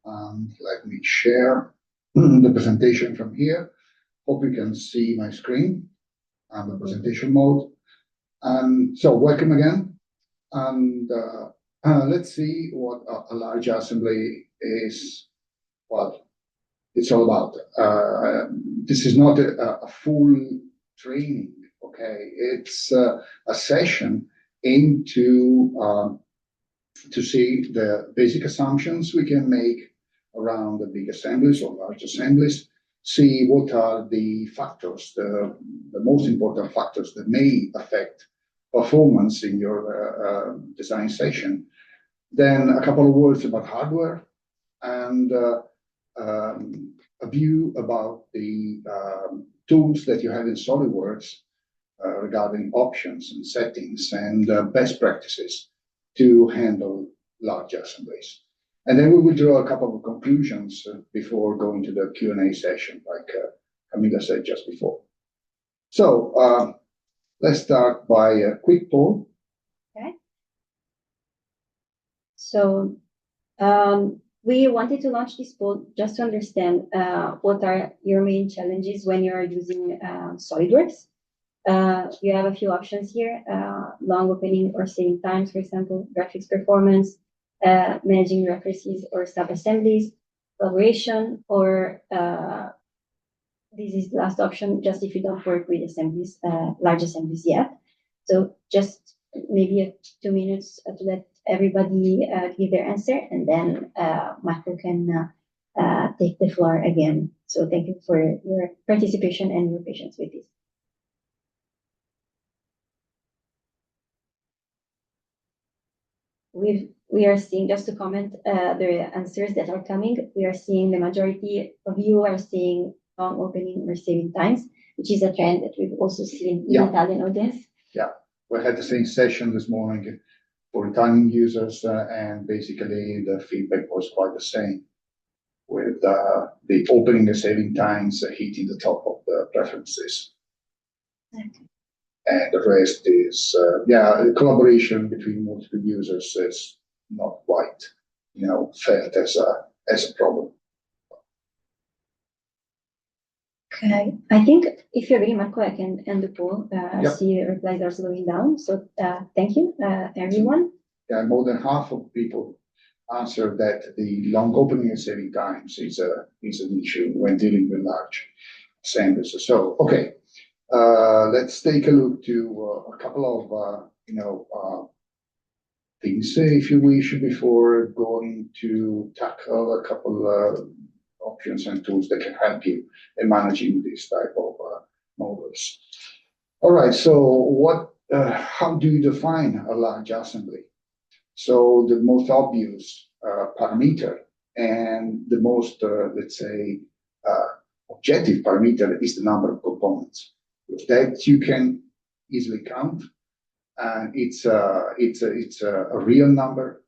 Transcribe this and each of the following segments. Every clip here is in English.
Let me share the presentation from here. Hope you can see my screen and the presentation mode. So welcome again. And let's see what a large assembly is, what it's all about. This is not a full training, okay? It's a session into to see the basic assumptions we can make around the big assemblies or large assemblies, see what are the factors, the most important factors that may affect performance in your design session. Then a couple of words about hardware and a view about the tools that you have in SolidWorks regarding options and settings and best practices to handle large assemblies. And then we will draw a couple of conclusions before going to the Q&A session, like Camilla said just before. So let's start by a quick poll. Okay. So we wanted to launch this poll just to understand what are your main challenges when you are using SolidWorks. You have a few options here, long opening or saving times, for example, graphics performance, managing recursives or sub-assemblies, collaboration, or this is the last option, just if you don't work with assemblies, large assemblies yet. So just maybe 2 minutes to let everybody give their answer, and then Marco can take the floor again. So thank you for your participation and your patience with this. We are seeing, just to comment the answers that are coming, we are seeing the majority of you are seeing long opening or saving times, which is a trend that we've also seen in the Italian audience. Yeah, we had the same session this morning for Italian users, and basically the feedback was quite the same, with the opening and saving times hitting the top of the preferences. Okay. And the rest is, the collaboration between multiple users is not quite, felt as a problem. Okay, I think if you agree, Marco, I can end the poll. Yep. See replies are slowing down. So thank you, everyone. Yeah, more than half of people answered that the long opening and saving times is an issue when dealing with large assemblies. So, okay. Let's take a look to a couple of things, if you wish, before going to tackle a couple of options and tools that can help you in managing this type of models. All right. So, how do you define a large assembly? So, the most obvious parameter and the most, let's say, objective parameter is the number of components. That you can easily count, and it's a real number,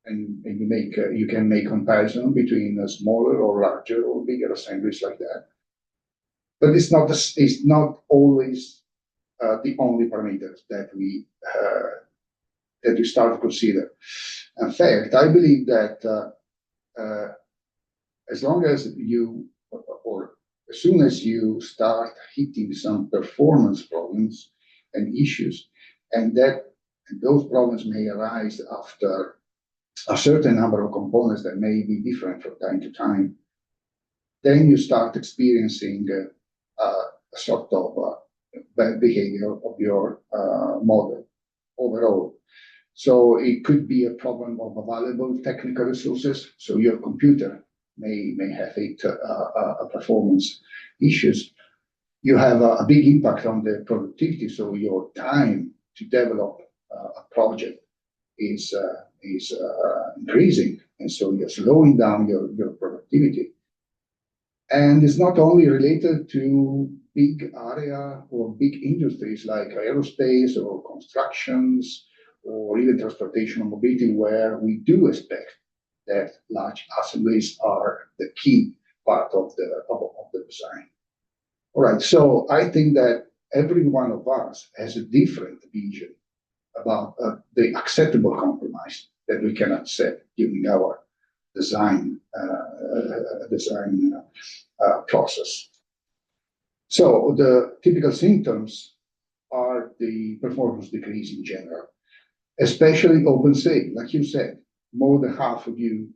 and you can make comparison between a smaller or larger or bigger assemblies like that. But it's not always the only parameters that we start to consider. In fact, I believe that as soon as you start hitting some performance problems and issues, and those problems may arise after a certain number of components that may be different from time to time, then you start experiencing a sort of bad behavior of your model overall. So it could be a problem of available technical resources. So your computer may have a performance issues. You have a big impact on the productivity. So your time to develop a project is increasing, and so you're slowing down your productivity. And it's not only related to big area or big industries like aerospace or constructions or even transportation and mobility, where we do expect that large assemblies are the key part of the design. All right, so I think that every one of us has a different vision about the acceptable compromise that we can accept during our design process. So the typical symptoms are the performance decrease in general, especially open save. Like you said, more than half of you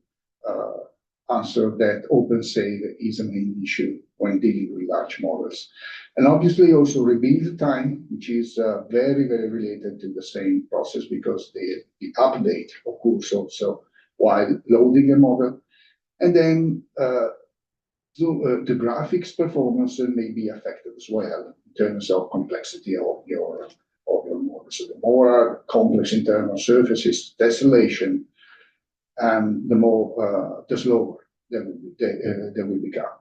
answer that open save is a main issue when dealing with large models. And obviously also rebuild time, which is very, very related to the same process because the update occurs also while loading a model. And then the graphics performance may be affected as well in terms of complexity of your model. So the more complex internal surfaces, tessellation, and the slower they will become.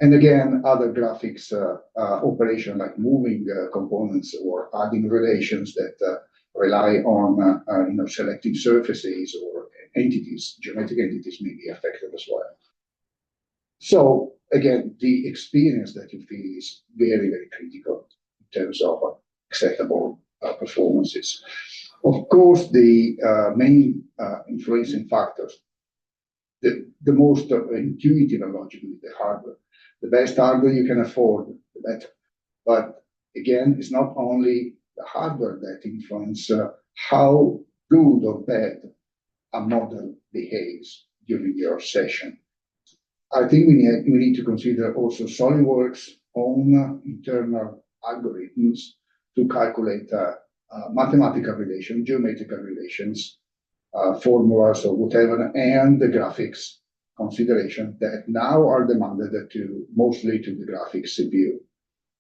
And again, other graphics operation like moving components or adding relations that rely on selecting surfaces or entities, geometric entities may be affected as well. So again, the experience that you feel is very, very critical in terms of acceptable performances. Of course, the main influencing factors, the most intuitive and logical is the hardware. The best hardware you can afford, the better. But again, it's not only the hardware that influences how good or bad a model behaves during your session. I think we need to consider also SolidWorks' own internal algorithms to calculate mathematical relations, geometrical relations, formulas or whatever, and the graphics consideration that now are demanded mostly to the graphics CPU.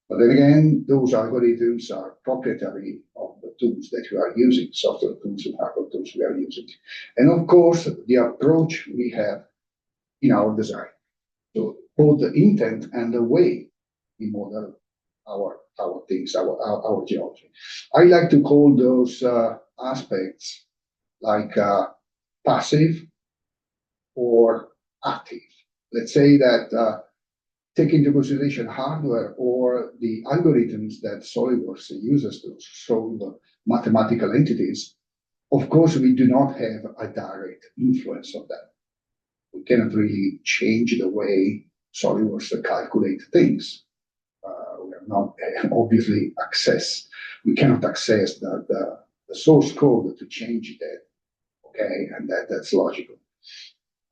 But then again, those algorithms are proprietary of the tools that we are using, software tools and hardware tools we are using. And of course, the approach we have in our design. So both the intent and the way we model our things, our geometry. I like to call those aspects like passive or active. Let's say that take into consideration hardware or the algorithms that SolidWorks uses to solve mathematical entities. Of course, we do not have a direct influence on that. We cannot really change the way SolidWorks calculate things. We are not obviously we cannot access the source code to change that. Okay, and that's logical.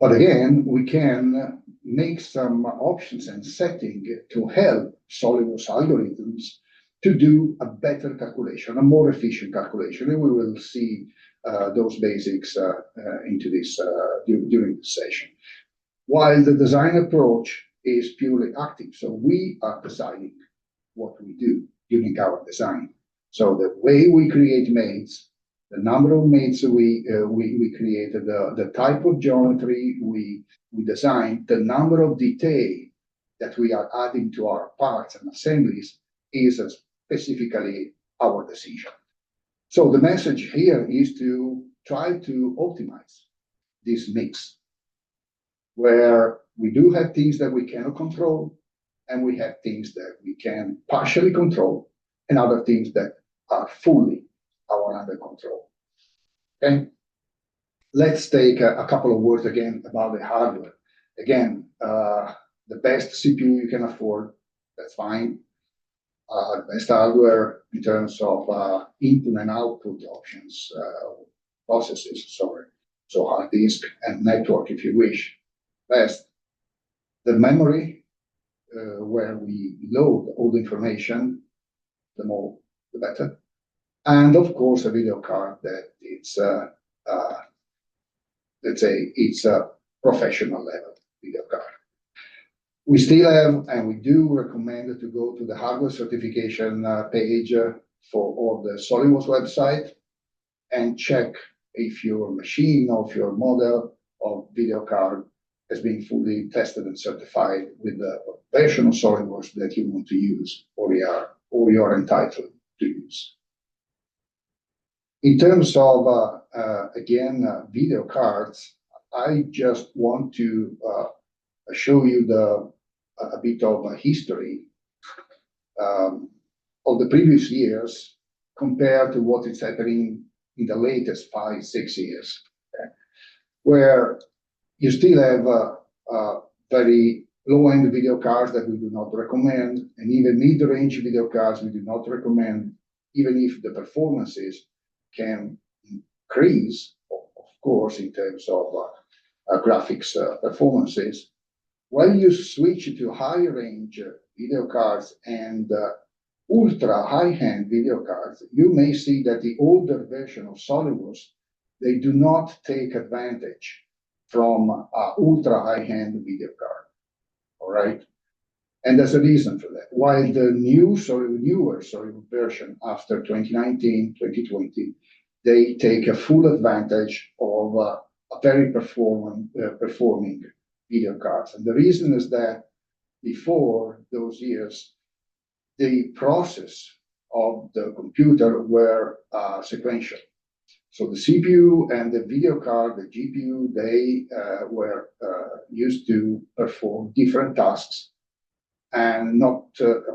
But again, we can make some options and setting to help SolidWorks algorithms to do a better calculation, a more efficient calculation, and we will see those basics into this during the session. While the design approach is purely active, so we are deciding what we do during our design. So the way we create mates, the number of mates we created, the type of geometry we design, the number of detail that we are adding to our parts and assemblies is specifically our decision. So the message here is to try to optimize this mix, where we do have things that we cannot control, and we have things that we can partially control, and other things that are fully under control. Okay? Let's take a couple of words again about the hardware. Again, the best CPU you can afford, that's fine. Best hardware in terms of input and output options, processes, sorry. So hard disk and network, if you wish. Best. The memory, where we load all the information, the more, the better. And of course, a video card that it's, let's say, it's a professional level video card. We still have, and we do recommend to go to the hardware certification page for all the SolidWorks website and check if your machine or if your model of video card has been fully tested and certified with the version of SolidWorks that you want to use or you are entitled to use. In terms of, again, video cards, I just want to show you a bit of a history of the previous years compared to what is happening in the latest 5-6 years, okay? Where You still have very low-end video cards that we do not recommend, and even mid-range video cards we do not recommend, even if the performances can increase, of course, in terms of graphics performances. When you switch to high-range video cards and ultra high-end video cards, you may see that the older version of SolidWorks, they do not take advantage from ultra high-end video card. All right, and there's a reason for that. While the newer version after 2019, 2020, they take a full advantage of a very performing video cards. And the reason is that before those years, the process of the computer were sequential. So the CPU and the video card, the GPU, they were used to perform different tasks and not,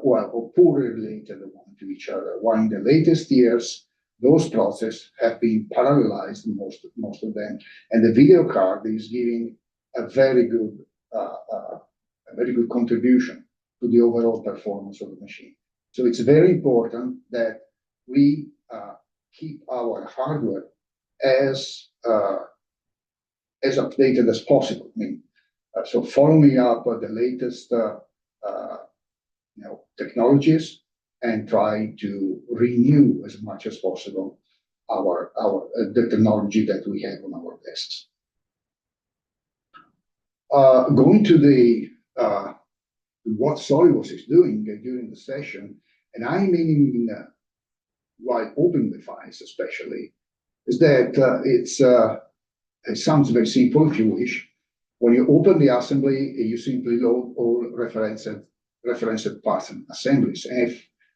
or poorly related one to each other. While in the latest years, those processes have been parallelized, most of them, and the video card is giving a very good contribution to the overall performance of the machine. So it's very important that we keep our hardware as updated as possible. I mean, so following up the latest technologies and try to renew as much as possible the technology that we have on our desks. Going to the what SolidWorks is doing during the session, and I mean while opening the files especially, is that it sounds very simple if you wish. When you open the assembly, you simply load all referenced parts and assemblies.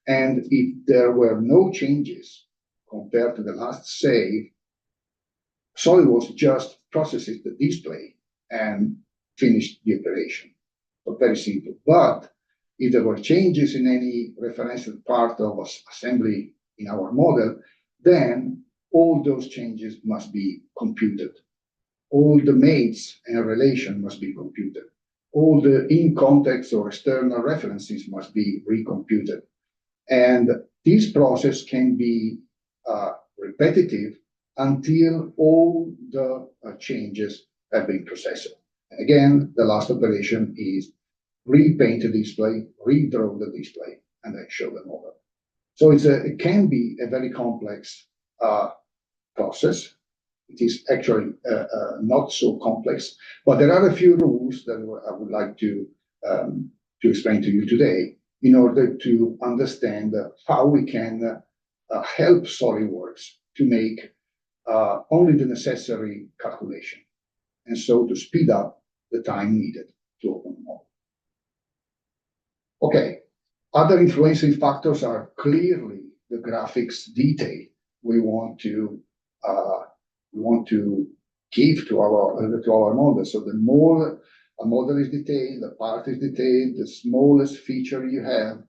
And if there were no changes compared to the last save, SolidWorks just processes the display and finished the operation. So very simple. But if there were changes in any referenced part of assembly in our model, then all those changes must be computed. All the mates and relation must be computed. All the in-context or external references must be recomputed. And this process can be repetitive until all the changes have been processed. Again, the last operation is repaint the display, redraw the display, and then show the model. So it can be a very complex process. It is actually not so complex, but there are a few rules that I would like to explain to you today in order to understand how we can help SolidWorks to make only the necessary calculation, and so to speed up the time needed to open the model. Okay, other influencing factors are clearly the graphics detail we want to give to our model. So the more a model is detailed, the part is detailed, the smallest feature you have,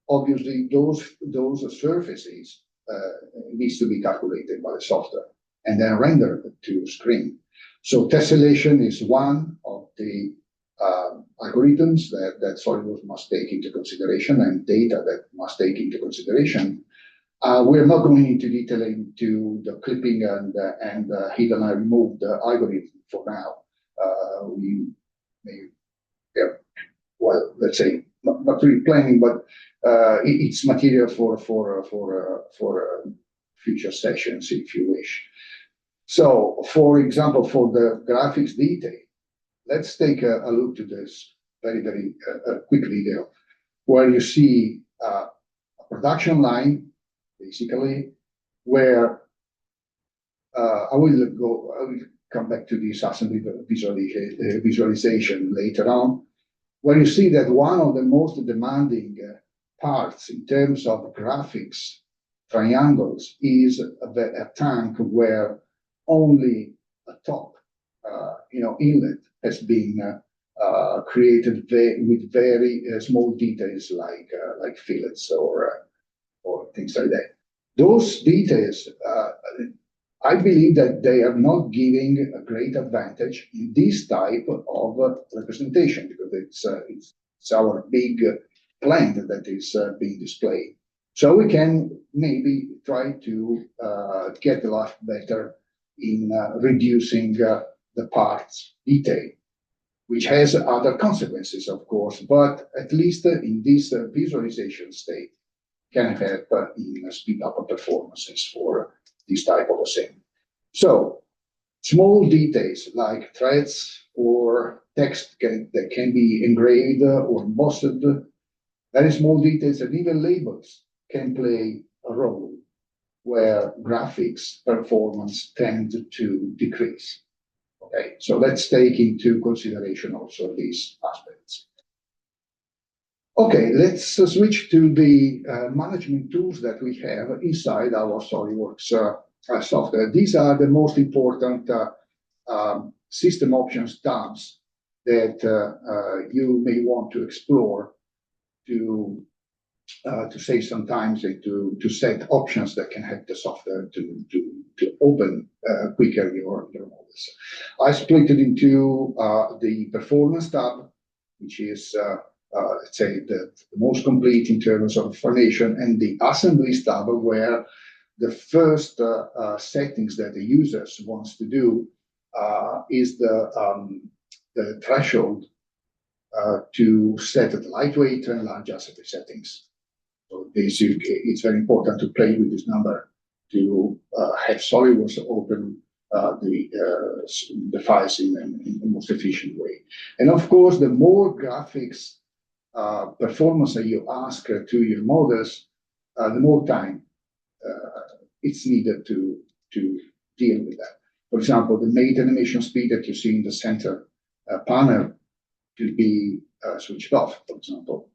obviously those surfaces needs to be calculated by the software and then rendered to screen. So tessellation is one of the algorithms that SolidWorks must take into consideration, and data that must take into consideration. We're not going into detail into the clipping and hidden and removed algorithm for now. We may, well, let's say not really planning, but it's material for future sessions if you wish. So, for example, for the graphics detail, let's take a look to this very quick video where you see a production line, basically, where I will come back to this assembly visualization later on, where you see that one of the most demanding parts in terms of graphics triangles is a tank where only a top inlet has been created with very small details like fillets or things like that. Those details I believe that they are not giving a great advantage in this type of representation because it's our big plant that is being displayed. So we can maybe try to get a lot better in reducing the parts detail, which has other consequences, of course, but at least in this visualization state can help in speed up performances for this type of assembly. So small details like threads or text that can be engraved or embossed, very small details and even labels can play a role where graphics performance tend to decrease. Okay, so let's take into consideration also these aspects. Okay, let's switch to the management tools that we have inside our SolidWorks software. These are the most important system options tabs that you may want to explore to save some time and to set options that can help the software to open quicker your models. I split it into the performance tab, which is let's say the most complete in terms of information, and the Assemblies tab, where the first settings that the users wants to do is the threshold to set the lightweight and large assembly settings. So basically, it's very important to play with this number to have SolidWorks open the files in the most efficient way. And of course, the more graphics performance that you ask to your models, the more time it's needed to deal with that. For example, the mate animation speed that you see in the center panel could be switched off, for example.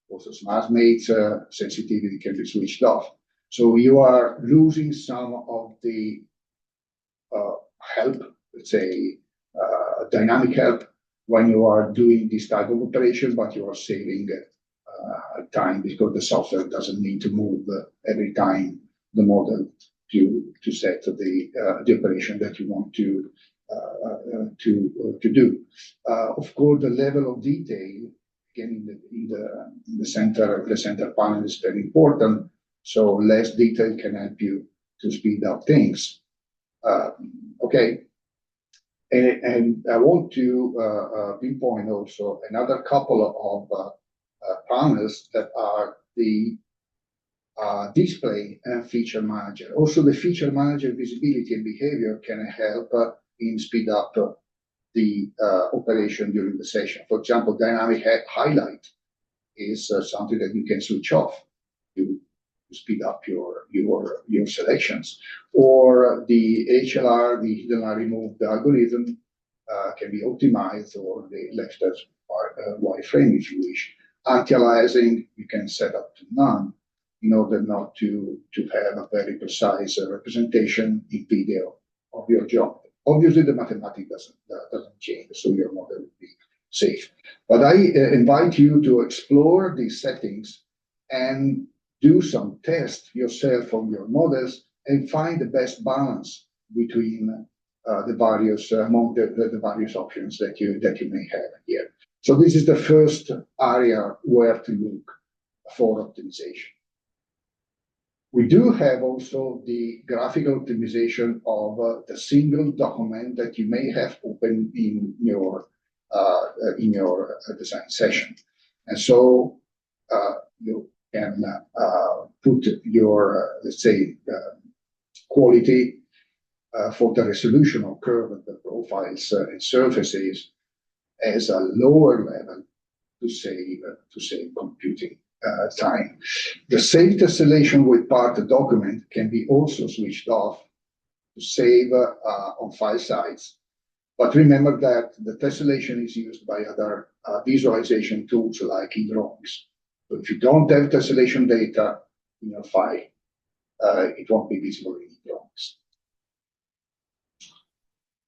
Also, smart mate sensitivity can be switched off. So you are losing some of the help, let's say, dynamic help when you are doing this type of operation, but you are saving time because the software doesn't need to move every time the model to set the operation that you want to do. Of course, the level of detail again in the center panel is very important. So less detail can help you to speed up things. Okay. And I want to pinpoint also another couple of panels that are the display and feature manager. Also, the feature manager visibility and behavior can help in speed up the operation during the session. For example, dynamic highlight is something that you can switch off to speed up your selections. Or the HLR, the hidden and removed algorithm, can be optimized or left as wireframe if you wish. Anti-aliasing you can set up to none in order not to have a very precise representation in video of your job. Obviously, the mathematics doesn't change, so your model will be safe. But I invite you to explore these settings and do some tests yourself on your models and find the best balance between the various among the various options that you may have here. So this is the first area where to look for optimization. We do have also the graphical optimization of the single document that you may have open in your design session, and so you can put your let's say quality for the resolution of curve of the profiles and surfaces as a lower level to save computing time. The save tessellation with part document can be also switched off to save on file size. But remember that the tessellation is used by other visualization tools like in drawings. So if you don't have tessellation data in your file, it won't be visible in drawings.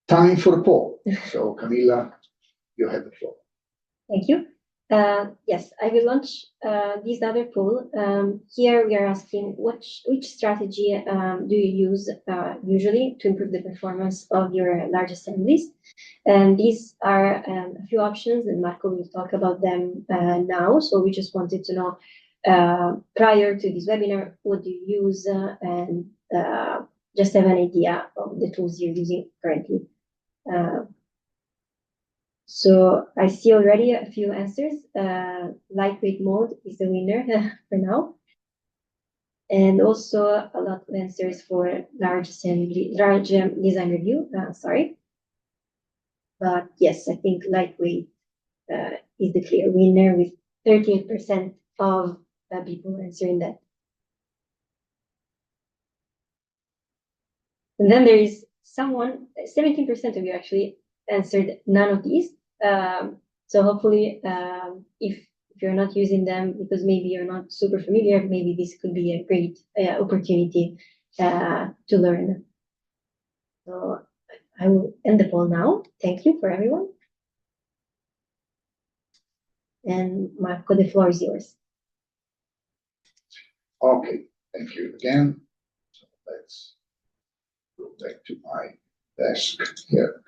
Time for a poll. So Camilla, you have the floor. Thank you. Yes, I will launch this other poll. Here we are asking which strategy do you use usually to improve the performance of your large assemblies? And these are a few options, and Marco will talk about them now. So we just wanted to know prior to this webinar, what do you use and just have an idea of the tools you're using currently. So I see already a few answers. Lightweight mode is the winner for now. And also a lot of answers for large design review, sorry. But yes, I think lightweight is the clear winner with 38% of people answering that. And then there is 17% of you actually answered none of these. So hopefully, if you're not using them because maybe you're not super familiar, maybe this could be a great opportunity to learn. So I will end the poll now. Thank you for everyone. And Marco, the floor is yours. Okay, thank you again. So let's go back to my desk here.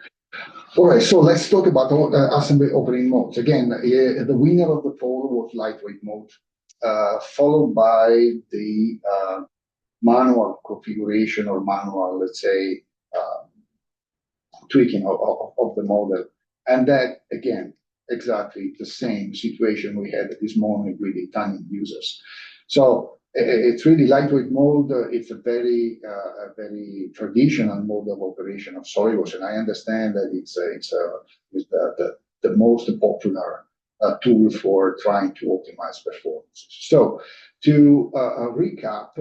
All right, so let's talk about assembly operating modes. Again, the winner of the poll was lightweight mode, followed by the manual configuration or manual, let's say, tweaking of the model. And that, again, exactly the same situation we had this morning with the Italian users. So it's really lightweight mode. It's a very traditional mode of operation of SolidWorks, and I understand that it's the most popular tool for trying to optimize performance. So to recap,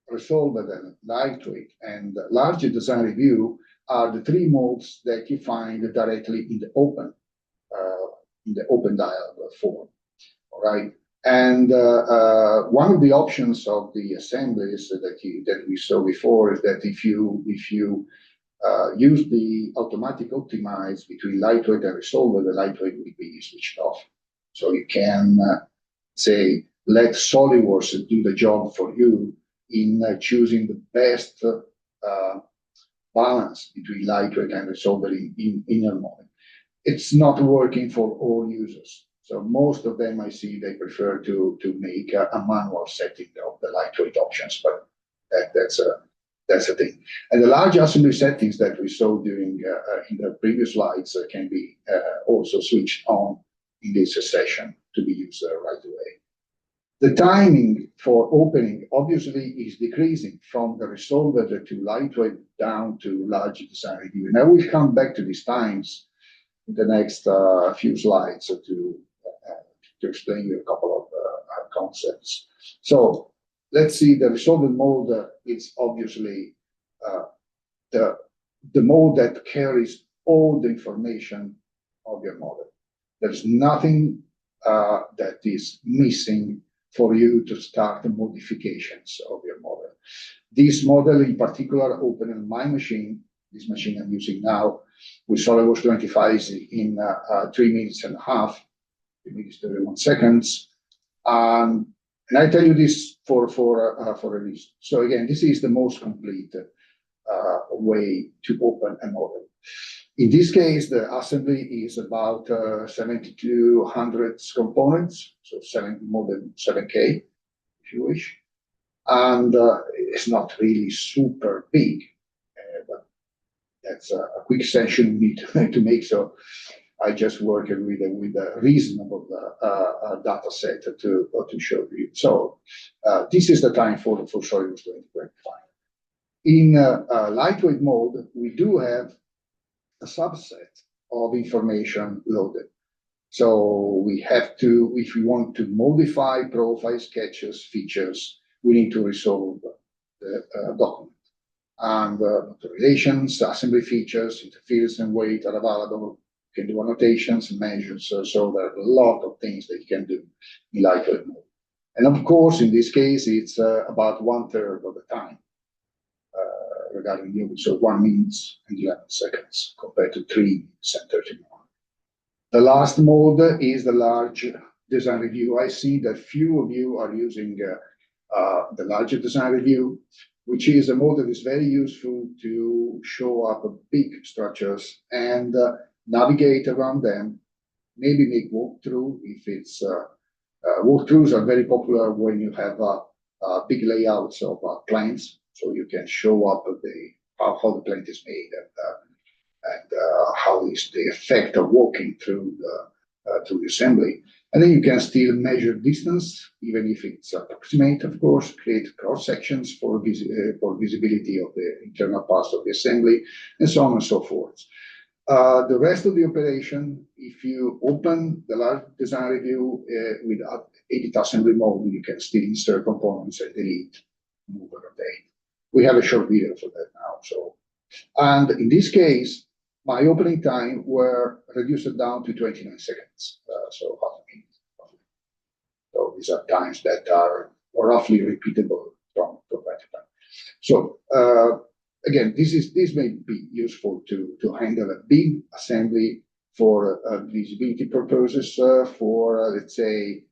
Resolved and Lightweight and Larger Design Review are the three modes that you find directly in the open dialog form. All right. And one of the options of the assemblies that we saw before is that if you use the automatic optimize between lightweight and resolver, the lightweight will be switched off. So you can say let SolidWorks do the job for you in choosing the best balance between lightweight and resolver in your model. It's not working for all users. So most of them I see they prefer to make a manual setting of the lightweight options, but that's a thing. And the large assembly settings that we saw during in the previous slides can be also switched on in this session to be used right away. The timing for opening obviously is decreasing from the resolver to lightweight down to large design review. And I will come back to these times in the next few slides to explain you a couple of concepts. So let's see, the resolver mode is obviously the mode that carries all the information of your model. There's nothing that is missing for you to start the modifications of your model. This model in particular opened on my machine, this machine I'm using now, with SolidWorks 25 in 3 minutes and a half, 3 minutes 31 seconds. And I tell you this for a reason. So again, this is the most complete way to open a model. In this case, the assembly is about 7,200 components, so more than 7K, if you wish. And it's not really super big, but that's a quick session we need to make. So I just work with a reasonable data set to show you. So this is the time for SolidWorks 2025. In lightweight mode, we do have a subset of information loaded. So we have to, if we want to modify profile sketches, features, we need to resolve the document. And the relations, assembly features, interference and weight are available. You can do annotations and measures. So there are a lot of things that you can do in lightweight mode. And of course, in this case, it's about 1/3 of the time. Regarding new, so 1 minute and 11 seconds compared to 3 minutes and 31. The last mode is the large design review. I see that few of you are using the larger design review, which is a mode that is very useful to show up big structures and navigate around them, maybe make walkthrough if it's walkthroughs are very popular when you have big layouts of plants, so you can show up how the plant is made and how is the effect of walking through the assembly. And then you can still measure distance, even if it's approximate, of course, create cross sections for visibility of the internal parts of the assembly, and so on and so forth. The rest of the operation, if you open the large design review with edit assembly mode, you can still insert components and delete, move, or rotate. We have a short video for that now. And in this case, my opening time were reduced down to 29 seconds, so half a minute. So these are times that are roughly repeatable from time to time. So again, this may be useful to handle a big assembly for visibility purposes, for let's say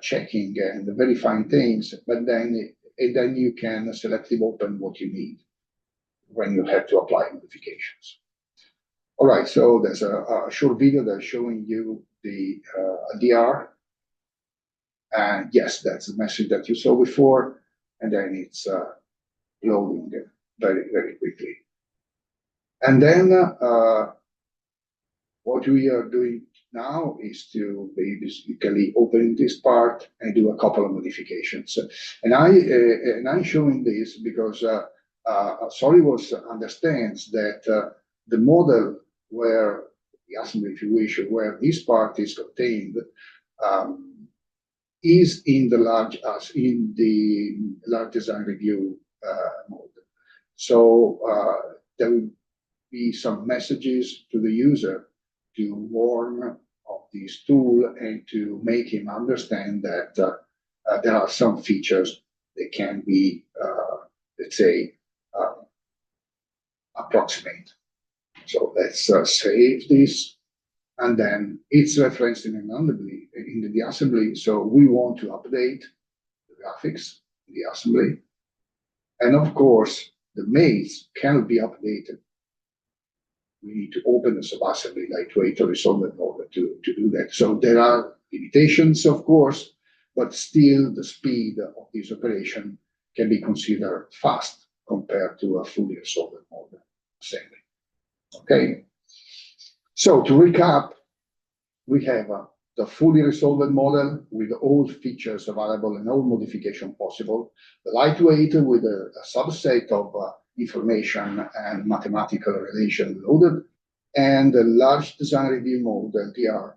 checking and verifying things, but then you can selectively open what you need when you have to apply modifications. All right, so there's a short video that's showing you the DR. And yes, that's the message that you saw before, and then it's loading very, very quickly. And then what we are doing now is to basically open this part and do a couple of modifications. And I'm showing this because SolidWorks understands that the model where the assembly, if you wish, where this part is contained, is in the large design review mode. So there will be some messages to the user to warn of this tool and to make him understand that there are some features that can be, let's say, approximate. So let's save this, and then it's referenced in the assembly. So we want to update the graphics in the assembly, and of course the maze cannot be updated. We need to open the subassembly lightweight or resolve in order to do that. So there are limitations, of course, but still the speed of this operation can be considered fast compared to a fully resolved mode assembly. Okay. So to recap, we have the fully resolved model with all features available and all modification possible, the lightweight with a subset of information and mathematical relation loaded, and the large design review mode, LDR,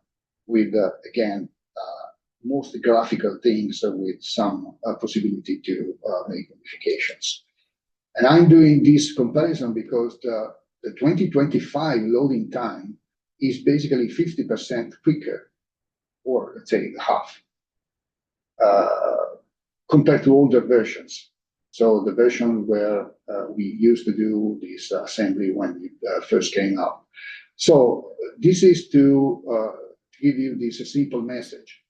with, again, most graphical things with some possibility to make modifications. And I'm doing this comparison because the 2025 loading time is basically 50% quicker, or let's say half, compared to older versions. So the version where we used to do this assembly when it first came out. So this is to give you this simple message.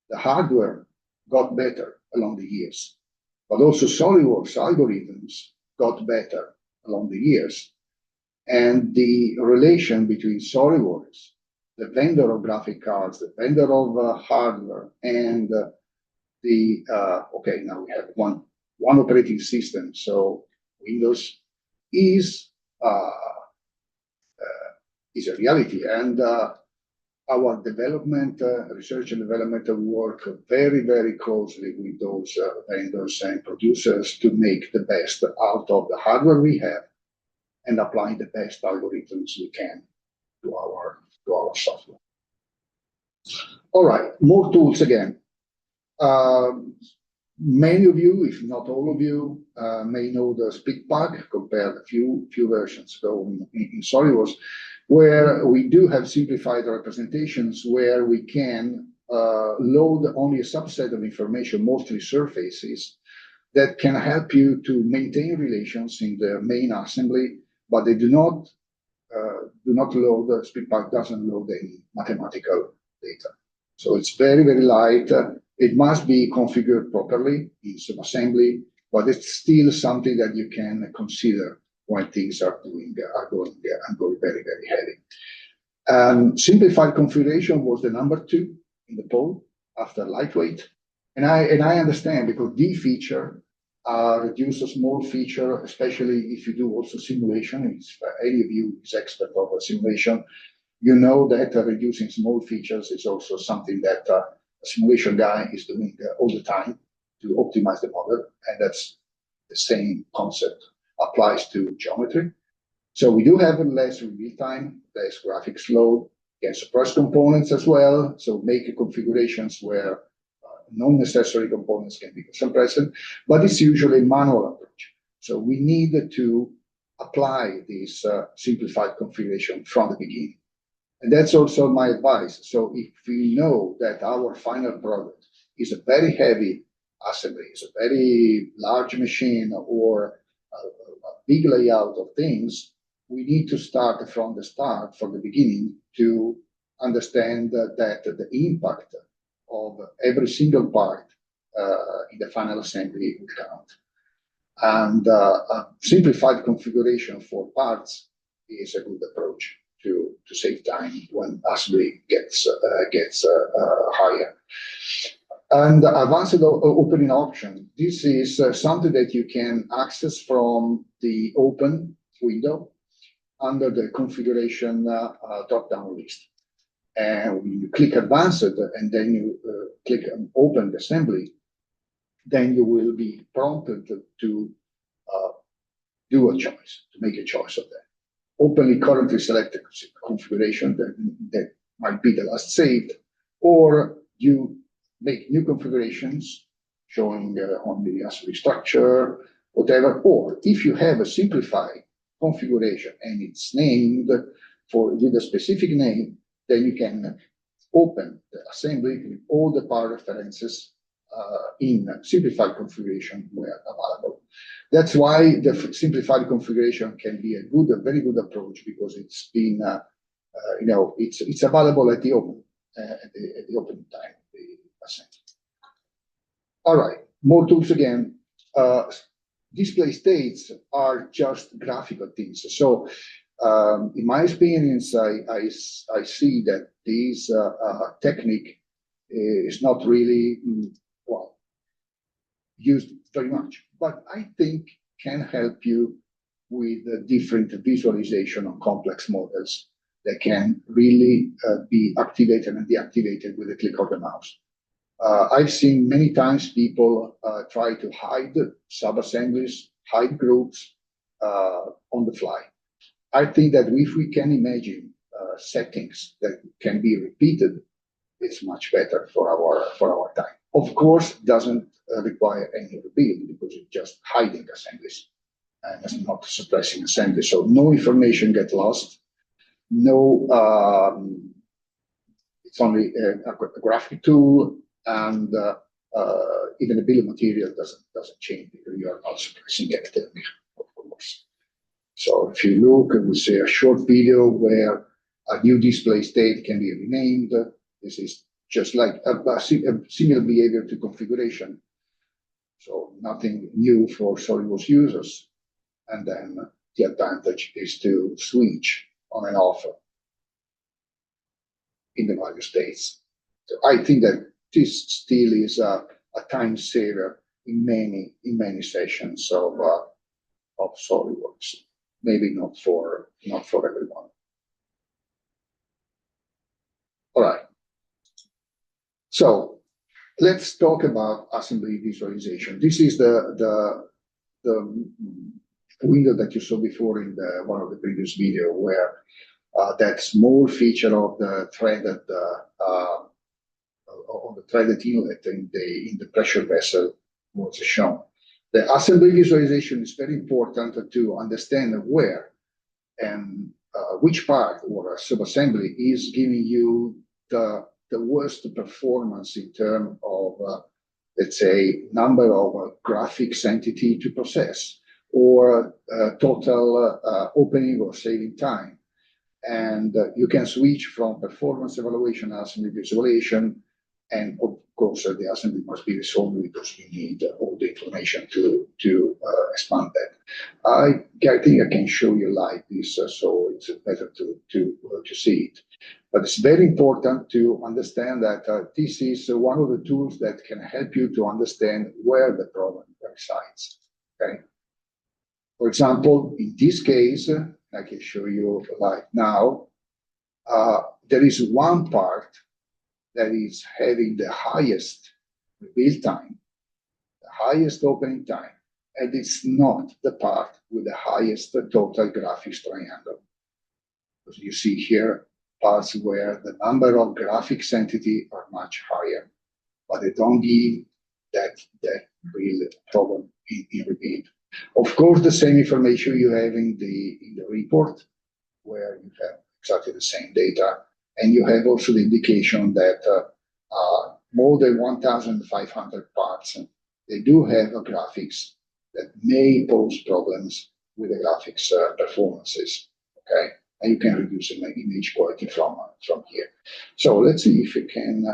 The hardware got better along the years, but also SolidWorks algorithms got better along the years. And the relation between SolidWorks, the vendor of graphic cards, the vendor of hardware, and okay, now we have one operating system. So Windows is a reality, and our development, research and development work very, very closely with those vendors and producers to make the best out of the hardware we have and apply the best algorithms we can to our software. All right, more tools again. Many of you, if not all of you, may know the SpeakPack compared a few versions ago in SolidWorks, where we do have simplified representations where we can load only a subset of information, mostly surfaces, that can help you to maintain relations in the main assembly, but they do not do not load, SpeedPipe doesn't load any mathematical data. So it's very, very light. It must be configured properly in subassembly, but it's still something that you can consider when things are going very, very heavy. Simplified configuration was the number 2 in the poll after lightweight. And I understand, because the feature reduce a small feature, especially if you do also simulation. If any of you is expert of simulation, you know that reducing small features is also something that a simulation guy is doing all the time to optimize the model, and that's the same concept applies to geometry. So we do have less reveal time, less graphics load, can suppress components as well, so make configurations where non-necessary components can be suppressed, but it's usually a manual approach. So we need to apply this simplified configuration from the beginning. And that's also my advice. So if we know that our final product is a very heavy assembly, is a very large machine, or a big layout of things, we need to start from the beginning, to understand that the impact of every single part in the final assembly will count. And a simplified configuration for parts is a good approach to save time when assembly gets higher. And advanced opening option. This is something that you can access from the open window under the configuration drop-down list. And when you click advanced and then you click open assembly, then you will be prompted to do a choice, to make a choice of that. Openly currently selected configuration that might be the last saved, or you make new configurations showing on the assembly structure, whatever. Or if you have a simplified configuration and it's named with a specific name, then you can open the assembly with all the part references in simplified configuration where available. That's why the simplified configuration can be a very good approach, because it's been, it's available at the open at the open time of the assembly. All right, more tools again. Display states are just graphical things. So in my experience, I see that this technique is not really used very much, but I think can help you with different visualization of complex models that can really be activated and deactivated with a click of the mouse. I've seen many times people try to hide sub-assemblies, hide groups on the fly. I think that if we can imagine settings that can be repeated, it's much better for our time. Of course, doesn't require any rebuild, because it's just hiding assemblies and it's not suppressing assemblies. So no information gets lost. No, it's only a graphic tool, and even the bill of material doesn't change, because you are not suppressing anything, of course. So if you look, we see a short video where a new display state can be renamed. This is just like a similar behavior to configuration. So nothing new for SolidWorks users. And then the advantage is to switch on and off in the various states. So I think that this still is a time saver in many sessions of SolidWorks. Maybe not for everyone. All right. So let's talk about assembly visualization. This is the window that you saw before in one of the previous video, where that small feature of the threaded inlet in the pressure vessel was shown. The assembly visualization is very important to understand where and which part or a subassembly is giving you the worst performance in terms of, let's say, number of graphics entity to process, or total opening or saving time. And you can switch from performance evaluation, assembly visualization, and of course the assembly must be resolved because we need all the information to expand that. I think I can show you like this, so it's better to see it. But it's very important to understand that this is one of the tools that can help you to understand where the problem resides. Okay. For example, in this case, I can show you like now, there is one part that is having the highest reveal time, the highest opening time, and it's not the part with the highest total graphics triangle. Because you see here parts where the number of graphics entity are much higher, but they don't give that real problem in reveal. Of course, the same information you have in the report, where you have exactly the same data, and you have also the indication that more than 1,500 parts, they do have graphics that may pose problems with the graphics performances. Okay, and you can reduce the image quality from here. So let's see if we can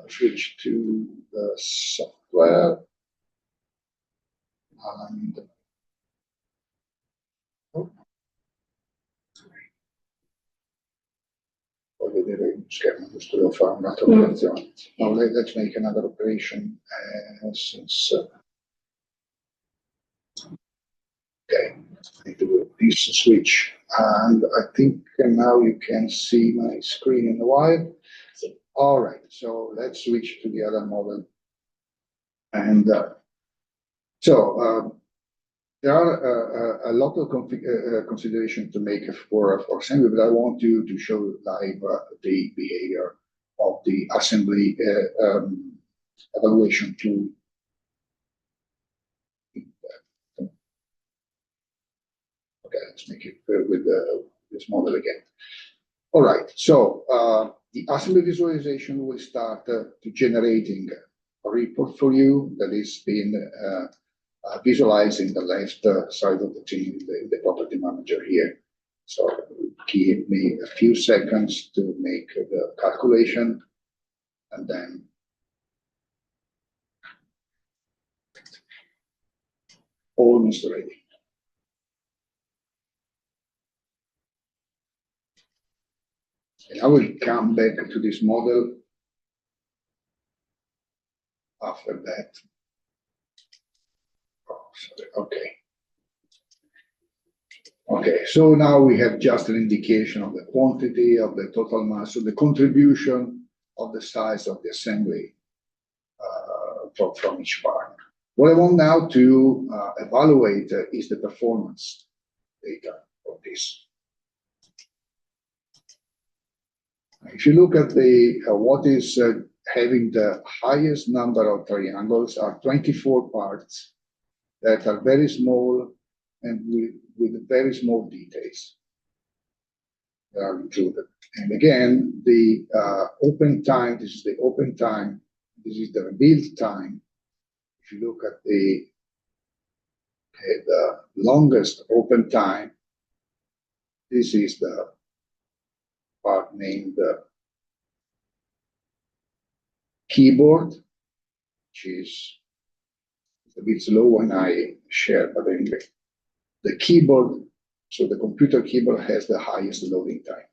switch to the software. And voglio vedere lo schermo, giusto devo fare un'altra operazione. Now let's make another operation since okay, I need to do this switch, and I think now you can see my screen in a while. All right, so let's switch to the other model, and there are a lot of consideration to make for assembly, but I want you to show live the behavior of the assembly evaluation tool. Okay, let's make it with this model again. All right, so the assembly visualization will start to generating a report for you that is being visualizing the left side of the team, the property manager here. So give me a few seconds to make the calculation, and then almost ready. And I will come back to this model after that. Oh, sorry. Okay. Okay, so now we have just an indication of the quantity of the total mass, so the contribution of the size of the assembly from each part. What I want now to evaluate is the performance data of this. If you look at the what is having the highest number of triangles are 24 parts that are very small and with very small details that are included. And again, the open time, this is the open time, this is the reveal time. If you look at the longest open time, this is the part named keyboard, which is a bit slow when I share, but anyway, the keyboard, so the computer keyboard has the highest loading time.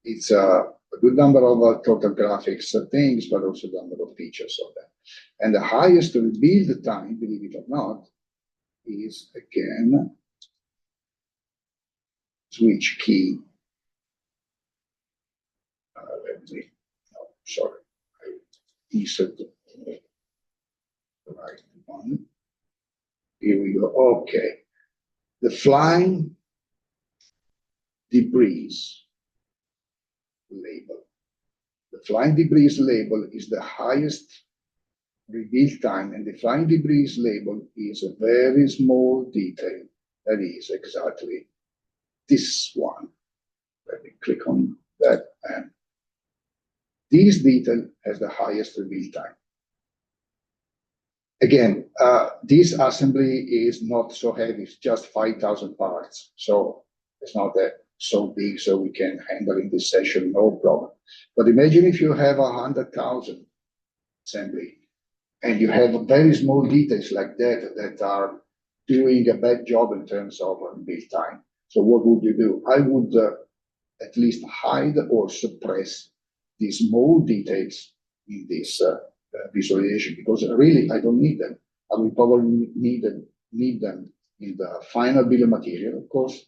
It's a good number of total graphics things, but also the number of features of them. And the highest reveal time, believe it or not, is again switch key. Let me, no, sorry, I inserted the right one. Here we go. Okay. The flying debris label. The flying debris label is the highest reveal time, and the flying debris label is a very small detail that is exactly this one. Let me click on that, and this detail has the highest reveal time. Again, this assembly is not so heavy, it's just 5,000 parts. So it's not that so big, so we can handle in this session, no problem. But imagine if you have 100,000 assembly and you have very small details like that that are doing a bad job in terms of build time. So what would you do? I would at least hide or suppress these small details in this visualization, because really I don't need them. I will probably need them in the final bill of material, of course,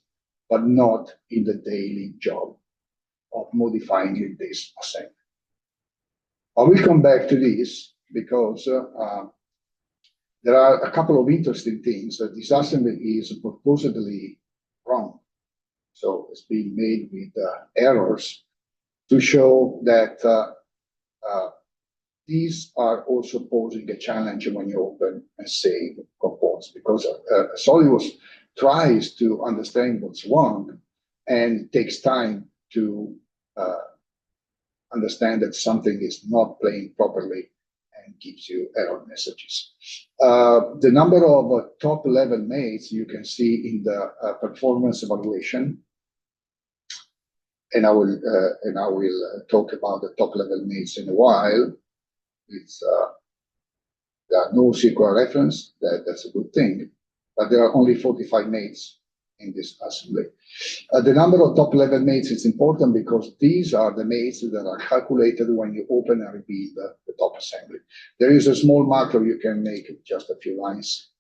but not in the daily job of modifying this assembly. I will come back to this because there are a couple of interesting things. That this assembly is purportedly wrong. So it's being made with errors to show that these are also posing a challenge when you open and save components, because SolidWorks tries to understand what's wrong and takes time to understand that something is not playing properly and gives you error messages. The number of top level mates you can see in the performance evaluation, and I will talk about the top level mates in a while. It's there are no SQL reference, that's a good thing, but there are only 45 mates in this assembly. The number of top level mates is important because these are the mates that are calculated when you open and rebuild the top assembly. There is a small macro you can make just a few lines.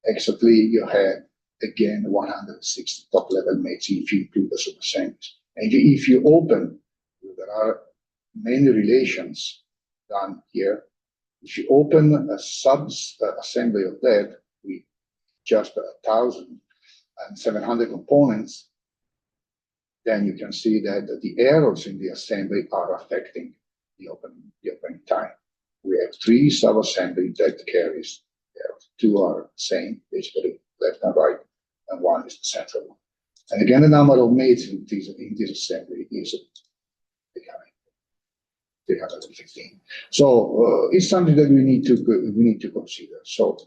Exactly, you have again 160 top level mates if you include the subassemblies. And if you open, there are many relations done here. If you open a sub assembly of that with just 1,700 components, then you can see that the errors in the assembly are affecting the opening time. We have 3 sub-assemblies that carries errors. 2 are same, basically left and right, and 1 is the central one. And again, the number of mates in this assembly is 315. So it's something that we need to consider. So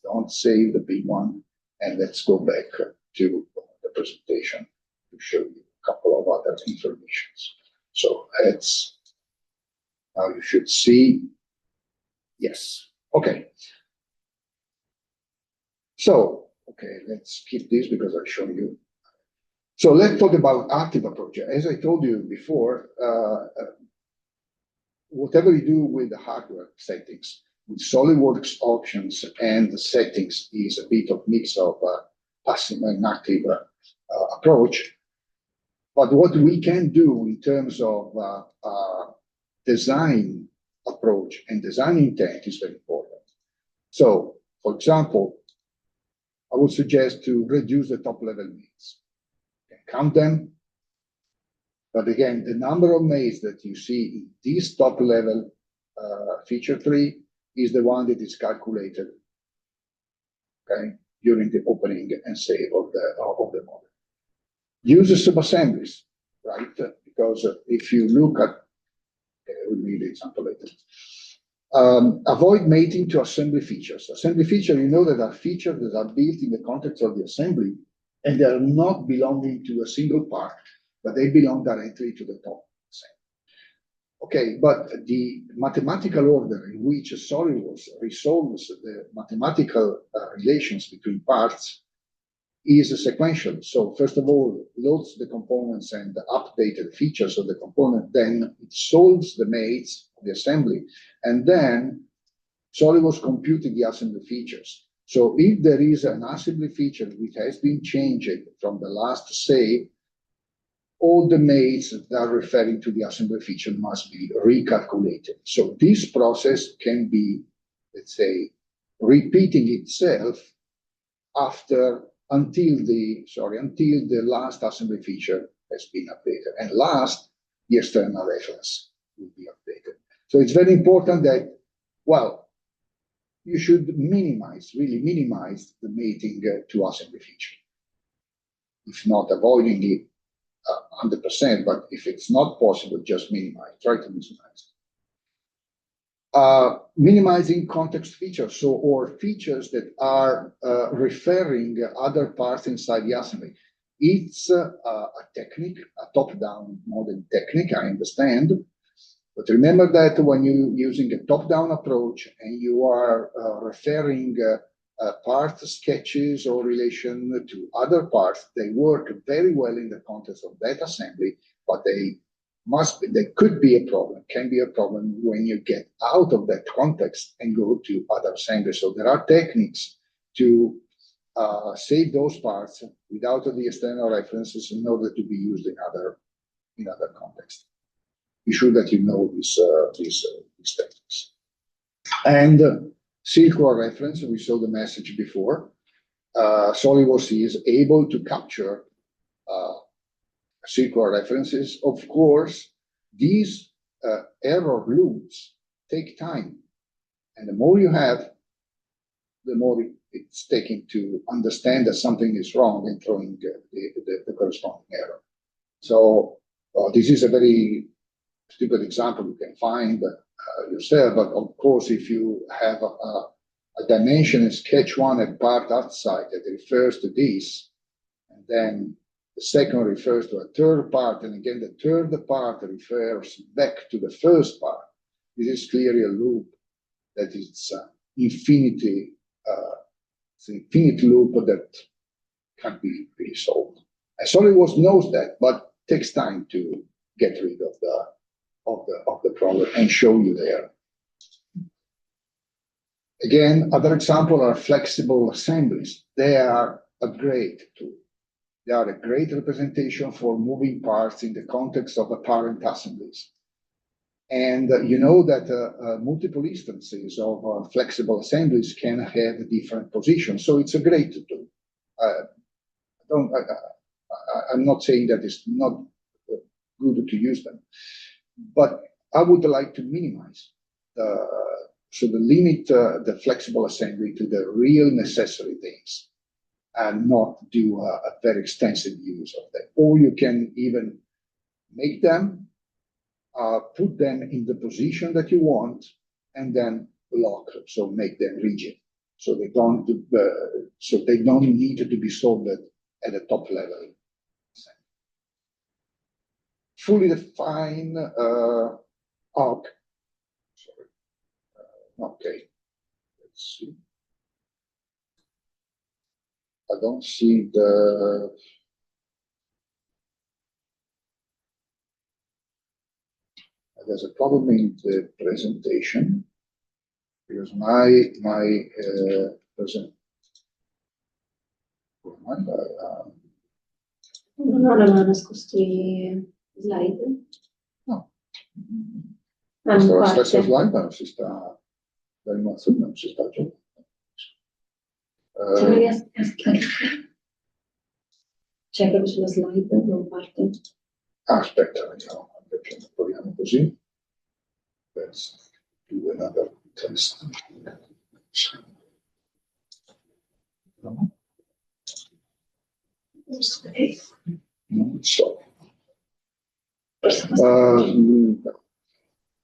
don't save the big one, and let's go back to the presentation to show you a couple of other informations. So now you should see, yes, okay. So, okay, let's skip this because I'll show you. So let's talk about active approach. As I told you before, whatever you do with the hardware settings, with SolidWorks options and the settings is a bit of mix of passive and active approach. But what we can do in terms of design approach and design intent is very important. So, for example, I would suggest to reduce the top level mates. You can count them. But again, the number of mates that you see in this top level feature tree is the one that is calculated, okay, during the opening and save of the model. Use the sub-assemblies, right? Because if you look at, okay, we'll read the example later. Avoid mating to assembly features. Assembly feature, you know that are features that are built in the context of the assembly, and they are not belonging to a single part, but they belong directly to the top. Okay, but the mathematical order in which SolidWorks resolves the mathematical relations between parts is sequential. So first of all, loads the components and the updated features of the component, then it solves the mates of the assembly, and then SolidWorks computed the assembly features. So if there is an assembly feature which has been changed from the last save, all the mates that are referring to the assembly feature must be recalculated. So this process can be, let's say, repeating itself until the last assembly feature has been updated. And last, the external reference will be updated. So it's very important that, well, you should really minimize the mating to assembly feature. If not avoiding it 100%, but if it's not possible, just minimize, try to minimize. Minimizing context features, or features that are referring other parts inside the assembly. It's a technique, a top-down modern technique, I understand. But remember that when you're using a top-down approach and you are referring part sketches or relation to other parts, they work very well in the context of that assembly, but they could be a problem, can be a problem when you get out of that context and go to other assemblies. So there are techniques to save those parts without the external references in order to be used in other contexts. Be sure that you know these techniques. And circular reference, we saw the message before. SolidWorks is able to capture circular references. Of course, these error loops take time. And the more you have, the more it's taking to understand that something is wrong and throwing the corresponding error. So this is a very stupid example you can find yourself, but of course, if you have a dimension in sketch one, a part outside that refers to this, and then the second refers to a third part, and again, the third part refers back to the first part. This is clearly a loop that is infinity. It's an infinite loop that can't be really solved. And SolidWorks knows that, but takes time to get rid of the problem and show you there. Again, other examples are flexible assemblies. They are a great tool. They are a great representation for moving parts in the context of apparent assemblies. And you know that multiple instances of flexible assemblies can have different positions. So it's a great tool. I'm not saying that it's not good to use them, but I would like to minimize so the limit the flexible assembly to the real necessary things and not do a very extensive use of them. Or you can even make them, put them in the position that you want, and then lock, so make them rigid. So they don't need to be solved at the top level. Fully defined arc. Sorry. Okay. Let's see. I don't see the. There's a problem in the presentation because my present. Non avevano nascosto i slide? No. Hanno La stessa parte. slide non si sta, l'animazione non si sta giocando. Se non riesco a scaricare. C'è proprio sulla slide, non parte. Aspetta, vediamo, proviamo così. Let's do another test. No. Okay. So,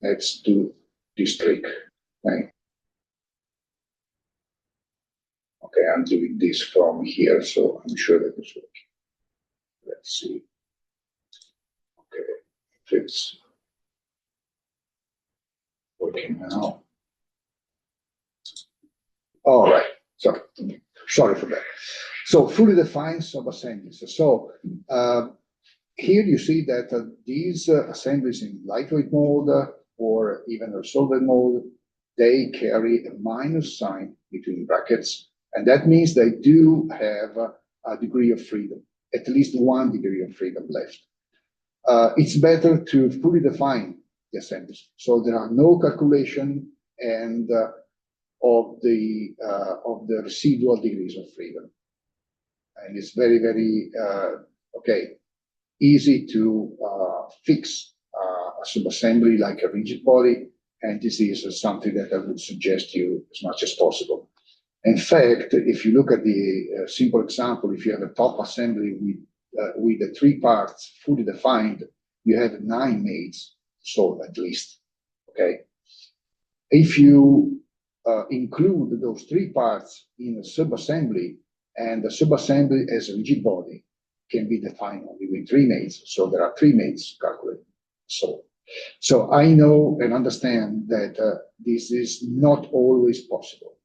let's do this trick. Okay. Okay, I'm doing this from here, so I'm sure that it's working. Let's see. Okay, if it's working now. All right, so sorry for that. So fully defined sub-assemblies. So here you see that these assemblies in lightweight mode or even resolved mode, they carry a minus sign between brackets. And that means they do have a degree of freedom, at least one degree of freedom left. It's better to fully define the assemblies. So there are no calculation and of the residual degrees of freedom. And it's very, very, easy to fix a subassembly like a rigid body. And this is something that I would suggest you as much as possible. In fact, if you look at the simple example, if you have a top assembly with the 3 parts fully defined, you have 9 mates, so at least, okay? if you include those three parts in a sub-assembly, and the sub-assembly as a rigid body can be defined only with three mates, so there are three mates calculated. So I know and understand that this is not always possible,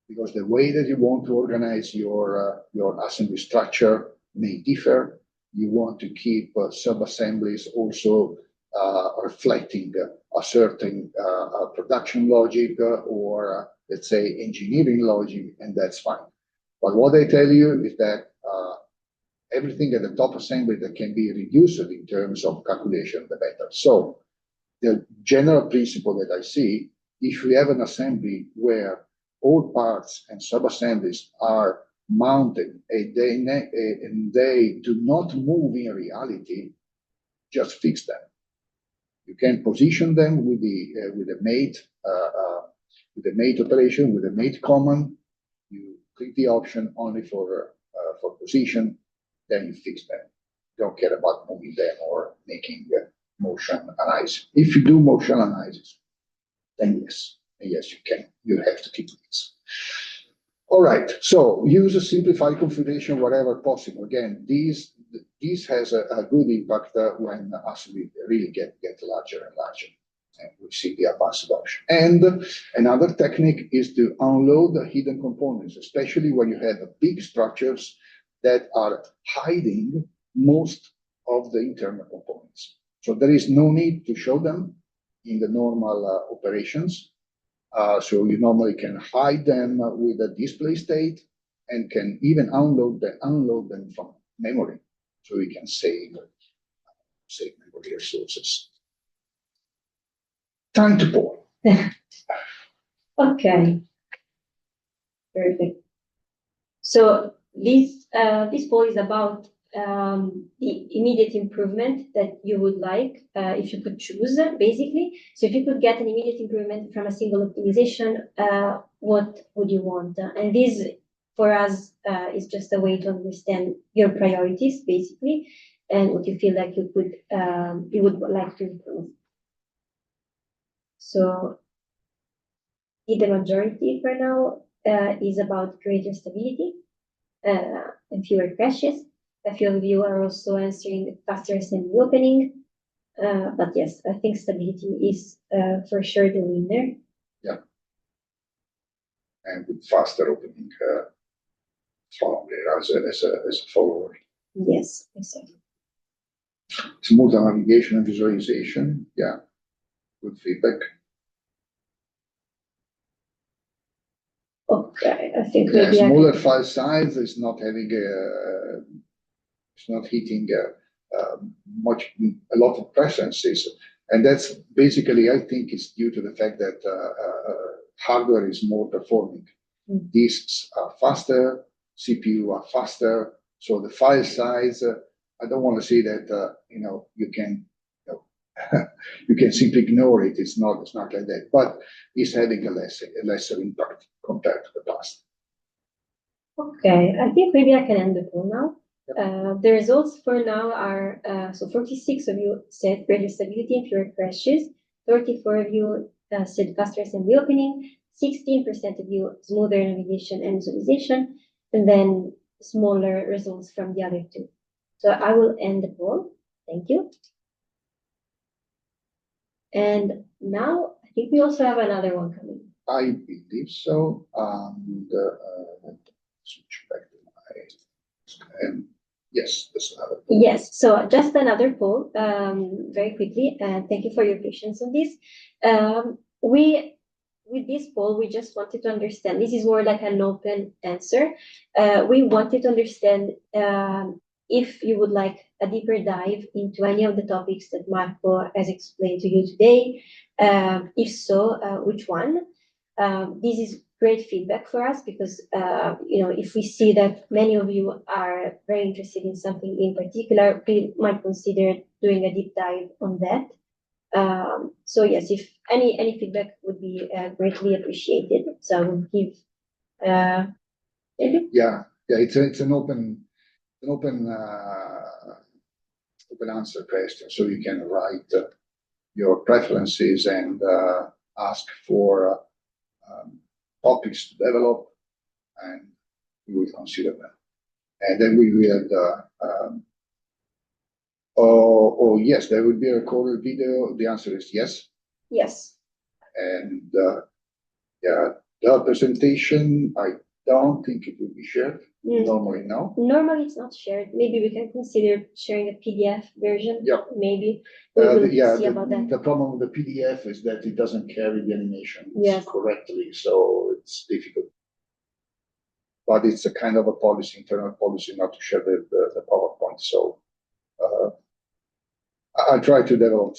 because the way that you want to organize your assembly structure may differ. You want to keep sub-assemblies also reflecting a certain production logic or let's say engineering logic, and that's fine. But what I tell you is that everything at the top assembly that can be reduced in terms of calculation, the better. So the general principle that I see, if we have an assembly where all parts and sub-assemblies are mounted and they do not move in reality, just fix them. You can position them with the mate operation, with the mate command. You click the option only for position, then you fix them. Don't care about moving them or making motion analysis. If you do motion analysis, then yes, you can. You have to keep this. All right. So use a simplified configuration wherever possible. Again, this has a good impact when assembly really get larger and larger. And we see the advanced option. And another technique is to unload the hidden components, especially when you have big structures that are hiding most of the internal components. So there is no need to show them in the normal operations. So you normally can hide them with a display state and can even unload them from memory. So you can save memory resources. Time to pour. Okay. Perfect. So this poll is about the immediate improvement that you would like if you could choose, basically. So if you could get an immediate improvement from a single optimization, what would you want? And this, for us, is just a way to understand your priorities, basically, and what you feel like you would like to improve. So the majority for now is about greater stability and fewer crashes. A few of you are also answering faster assembly opening. But yes, I think stability is for sure the winner. Yeah. And with faster opening strongly as a follower. Yes, exactly. Smooth navigation and visualization. Yeah. Good feedback. Okay, I think maybe smaller file size is not having it's not hitting a lot of preferences, and that's basically, I think, it's due to the fact that hardware is more performing. Disks are faster, CPU are faster, so the file size. I don't want to say that you can you can simply ignore it. It's not like that, but it's having a lesser impact compared to the past. Okay, I think maybe I can end the poll now. The results for now are, so 46 of you said greater stability and fewer crashes, 34 of you said faster assembly opening, 16% of you smoother navigation and visualization, and then smaller results from the other two. So I will end the poll. Thank you. And now I think we also have another one coming. I believe so. Switch back to my screen. Yes, that's another poll. Yes, so just another poll, very quickly, and thank you for your patience on this. With this poll, we just wanted to understand, this is more like an open answer. We wanted to understand if you would like a deeper dive into any of the topics that Marco has explained to you today. If so, which one? This is great feedback for us because if we see that many of you are very interested in something in particular, we might consider doing a deep dive on that. So yes, if any feedback would be greatly appreciated. So I will give maybe. Yeah, it's an open answer question, so you can write your preferences and ask for topics to develop, and we will consider them. And then we will, oh yes, there will be a recorded video. The answer is yes. Yes. And yeah, the presentation, I don't think it will be shared. Normally, no. Normally, it's not shared. Maybe we can consider sharing a PDF version. Yeah. Maybe we will yeah, see about that. The problem with the PDF is that it doesn't carry the animation Yes. correctly, so it's difficult. But it's a kind of a policy, internal policy, not to share the PowerPoint. So I'll try to develop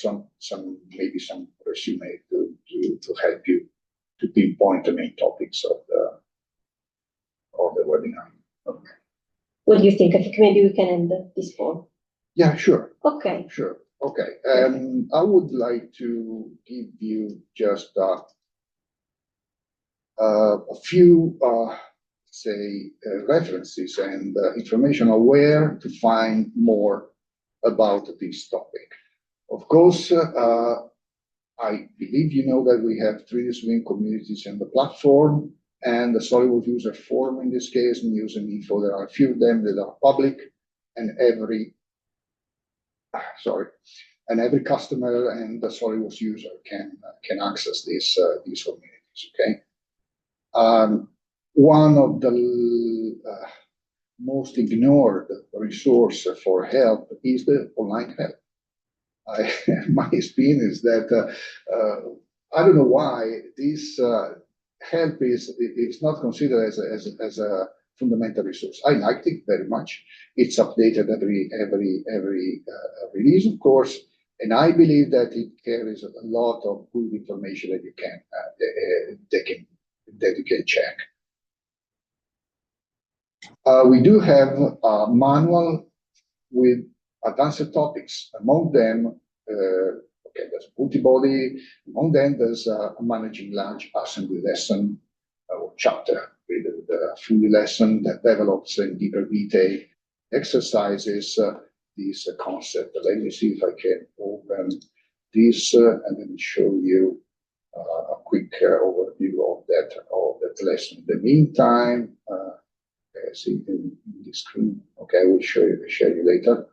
maybe some resume to help you to pinpoint the main topics of the webinar. Okay. What do you think? I think maybe we can end this poll. Yeah, sure. Okay. Sure. Okay. I would like to give you just a few, say, references and information on where to find more about this topic. Of course, I believe you know that we have 3D Swim communities in the platform, and the SolidWorks user forum in this case, and user info. There are a few of them that are public, and every customer and the SolidWorks user can access these communities. Okay. One of the most ignored resource for help is the online help. My experience is that I don't know why this help is not considered as a fundamental resource. I liked it very much. It's updated every release, of course, and I believe that it carries a lot of good information that you can check. We do have a manual with advanced topics. Among them, there's multi-body. Among them, there's a managing large assembly lesson or chapter with the full lesson that develops in deeper detail exercises this concept. Let me see if I can open this and then show you a quick overview of that lesson. In the meantime, I see in the screen. Okay, I will share you later.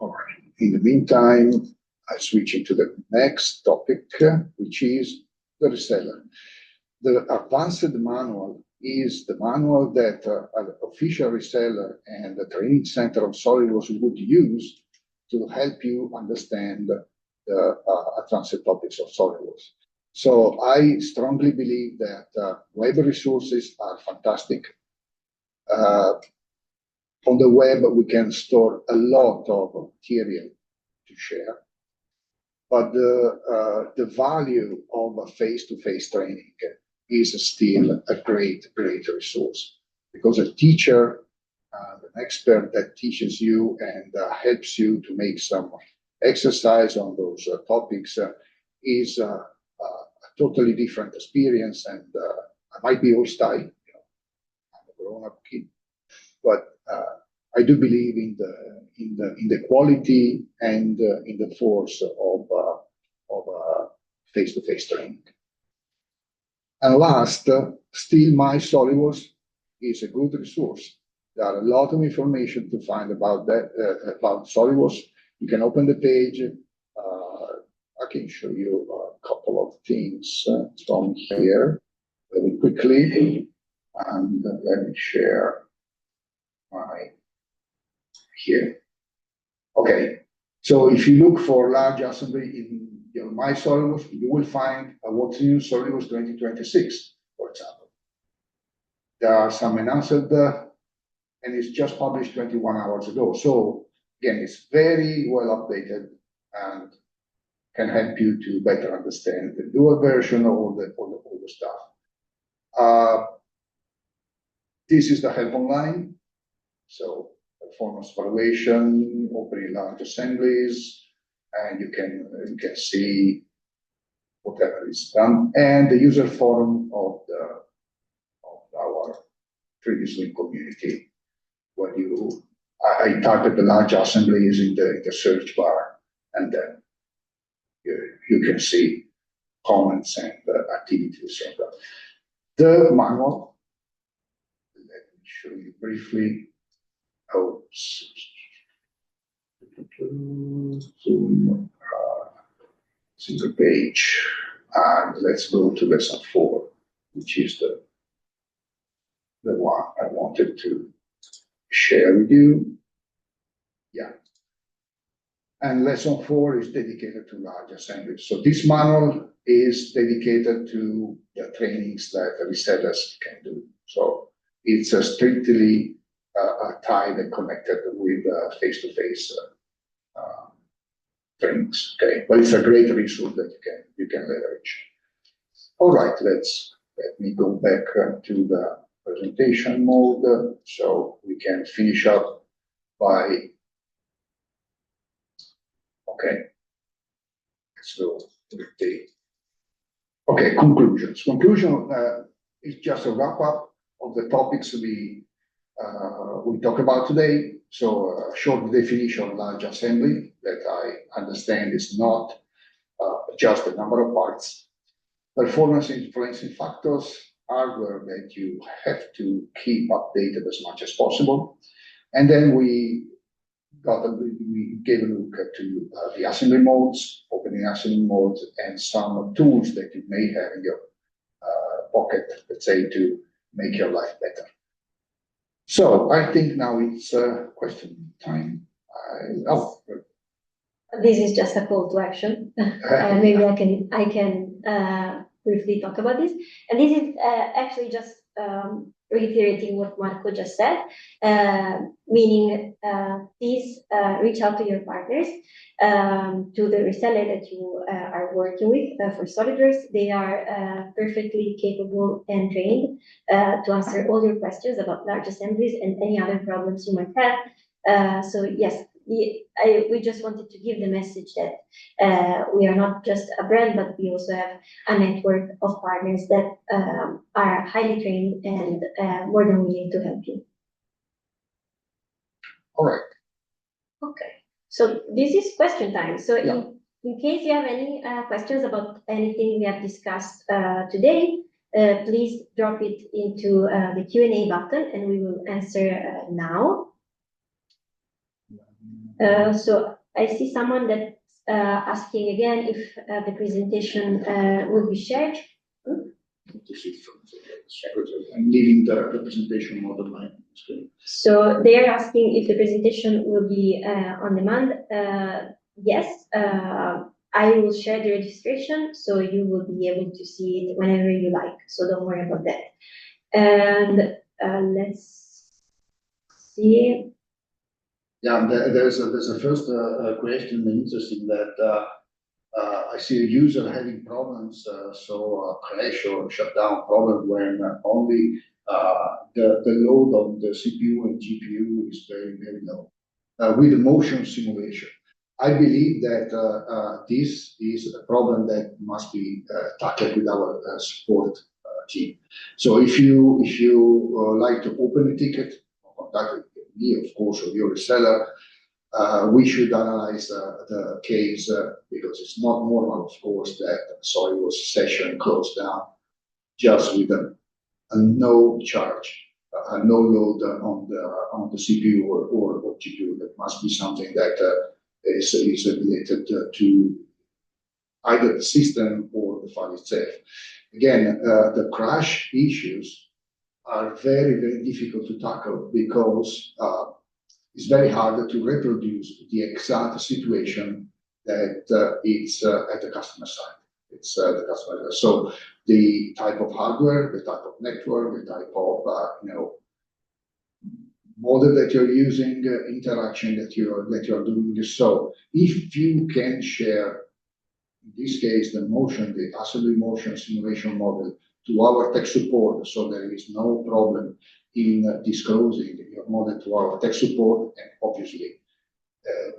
All right. In the meantime, I switch into the next topic, which is the reseller. The advanced manual is the manual that an official reseller and the training center of SolidWorks would use to help you understand the advanced topics of SolidWorks. So I strongly believe that web resources are fantastic. On the web, we can store a lot of material to share, but the value of a face-to-face training is still a great resource, because a teacher, an expert that teaches you and helps you to make some exercise on those topics is a totally different experience, and I might be old style, I'm a grown-up kid, but I do believe in the quality and in the force of face-to-face training. And last, still my SolidWorks is a good resource. There are a lot of information to find about that about SolidWorks. You can open the page. I can show you a couple of things from here very quickly, and let me share my here. Okay, so if you look for large assembly in my SolidWorks, you will find what's new SolidWorks 2026, for example. There are some announced, and it's just published 21 hours ago. So again, it's very well updated and can help you to better understand the newer version of all the stuff. This is the help online. So performance evaluation, opening large assemblies, and you can see whatever is done, and the user forum of our 3D Swim community, where I typed the large assemblies in the search bar, and then you can see comments and activities. The manual, let me show you briefly. Single page, and let's go to lesson 4, which is the one I wanted to share with you. Yeah. And lesson 4 is dedicated to large assemblies. So this manual is dedicated to the trainings that the resellers can do. So it's strictly tied and connected with face-to-face trainings. Okay, but it's a great resource that you can leverage. All right, let me go back to the presentation mode so we can finish up by. Okay, let's go with the. Okay, conclusions. Conclusion is just a wrap up of the topics we talk about today. So a short definition of large assembly that I understand is not just the number of parts. Performance influencing factors, hardware that you have to keep updated as much as possible. And then we gave a look to the assembly modes, opening assembly modes, and some tools that you may have in your pocket, let's say, to make your life better. So I think now it's question time. This is just a call to action. Maybe I can briefly talk about this. And this is actually just reiterating what Marco just said, meaning please reach out to your partners, to the reseller that you are working with for SolidWorks. They are perfectly capable and trained to answer all your questions about large assemblies and any other problems you might have. So yes, we just wanted to give the message that we are not just a brand, but we also have a network of partners that are highly trained and more than willing to help you. All right. Okay. So this is question time. So yeah. in case you have any questions about anything we have discussed today, please drop it into the Q&A button and we will answer now. So I see someone that's asking again if the presentation will be shared. I'm leaving the presentation mode on my screen. So they are asking if the presentation will be on demand. Yes, I will share the registration, so you will be able to see it whenever you like. So don't worry about that. And let's see. Yeah, there's a first question interesting that I see a user having problems, crash or shutdown problem when only the load on the CPU and GPU is very, very low with the motion simulation. I believe that this is a problem that must be tackled with our support team. So if you like to open a ticket, contact me, of course, or your reseller, we should analyze the case because it's not normal, of course, that SolidWorks session closed down just with a no charge, no load on the CPU or GPU. That must be something that is related to either the system or the file itself. Again, the crash issues are very, very difficult to tackle because it's very hard to reproduce the exact situation that it's at the customer side. It's the customer. So the type of hardware, the type of network, the type of model that you're using, interaction that you're doing. So if you can share, in this case, the assembly motion simulation model to our tech support, so there is no problem in disclosing your model to our tech support, and obviously